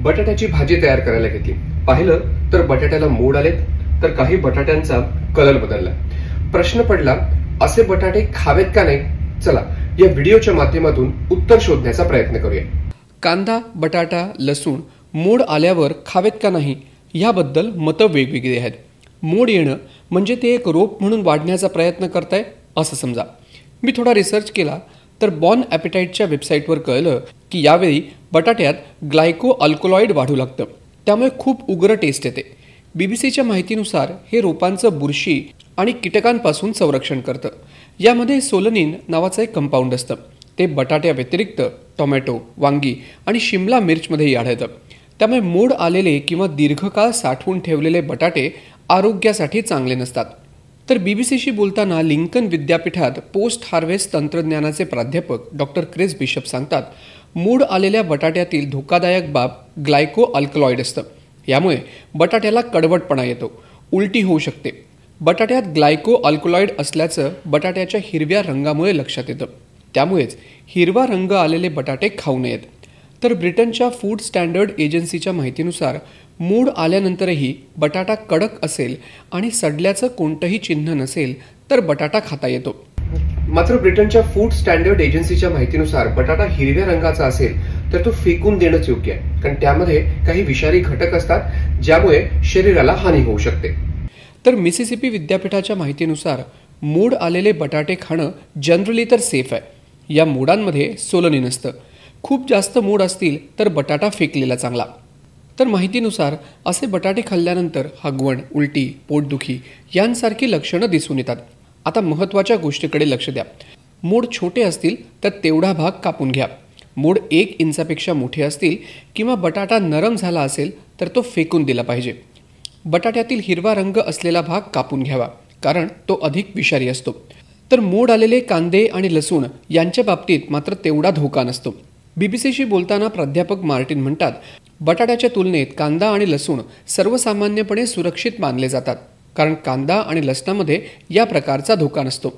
बटाट्याची भाजी तयार करायला घेतली. पाहिलं तर बटाट्याला मोड आलेत, तर काही बटाट्यांचा कलर बदलला. प्रश्न पडला, असे बटाटे खावेत का नाही? चला या व्हिडिओच्या माध्यमातून उत्तर शोधण्याचा प्रयत्न करूया. कांदा, बटाटा, लसूण मोड आल्यावर खावेत का नाही याबद्दल मतं वेगवेगळी आहेत. मोड येणं म्हणजे ते एक रोप म्हणून वाढण्याचा प्रयत्न करताय असं समजा. मी थोडा रिसर्च केला तर बॉर्न ॲपेटाईटच्या वेबसाईटवर कळलं की यावेळी बटाट्यात ग्लायको अल्कलॉइड वाढू लागतं, त्यामुळे खूप उग्र टेस्ट येते. बीबीसीच्या माहितीनुसार हे रोपांचं बुरशी आणि कीटकांपासून संरक्षण करतं. यामध्ये सोलनिन नावाचं एक कंपाऊंड असतं. ते बटाट्या व्यतिरिक्त टोमॅटो, वांगी आणि शिमला मिरचमध्येही आढळतं. त्यामुळे मोड आलेले किंवा दीर्घकाळ साठवून ठेवलेले बटाटे आरोग्यासाठी चांगले नसतात. तर बीबीसीशी बोलताना लिंकन विद्यापीठात पोस्ट हार्वेस्ट तंत्रज्ञानाचे प्राध्यापक डॉक्टर क्रिस बिशप सांगतात, मोड आलेल्या बटाट्यातील धोकादायक बाब ग्लायको अल्कलॉइड असतं. यामुळे बटाट्याला कडवटपणा येतो, उलटी होऊ शकते. बटाट्यात ग्लायको अल्कलॉइड असल्याचं बटाट्याच्या हिरव्या रंगामुळे लक्षात येतं. त्यामुळेच हिरवा रंग आलेले बटाटे खाऊ नयेत. तर ब्रिटनच्या फूड स्टँडर्ड एजन्सीच्या माहितीनुसार मोड आल्यानंतरही बटाटा कडक असेल आणि सडल्याचं कोणतंही चिन्ह नसेल तर बटाटा खाता येतो. मात्र ब्रिटनच्या फूड स्टँडर्ड एजन्सीच्या माहितीनुसार बटाटा हिरव्या रंगाचा असेल तर तो फेकून देणंच योग्य आहे, कारण त्यामध्ये काही विषारी घटक असतात ज्यामुळे शरीराला हानी होऊ शकते. तर मिसिसिपी विद्यापीठाच्या माहितीनुसार मोड आलेले बटाटे खाणं जनरली तर सेफ आहे. या मोडांमध्ये सोलनिन असतं. खूप जास्त मोड असतील तर बटाटा फेकलेला चांगला. तर माहितीनुसार असे बटाटे खाल्ल्यानंतर हगवण, उलटी, पोटदुखी यांसारखी लक्षणं दिसून येतात. आता महत्त्वाच्या गोष्टीकडे लक्ष द्या. मोड छोटे असतील तर तेवढा भाग कापून घ्या. मोड 1 इंचापेक्षा मोठे असतील किंवा बटाटा नरम झाला असेल तर तो फेकून दिला पाहिजे. बटाट्यातील हिरवा रंग असलेला भाग कापून घ्यावा, कारण तो अधिक विषारी असतो. तर मोड आलेले कांदे आणि लसूण यांच्या बाबतीत मात्र तेवढा धोका नसतो. बीबीसीशी बोलताना प्राध्यापक मार्टिन म्हणतात, बटाट्याच्या तुलनेत कांदा आणि लसूण सर्वसामान्यपणे सुरक्षित मानले जातात, कारण कांदा आणि लसणामध्ये या प्रकारचा धोका नसतो.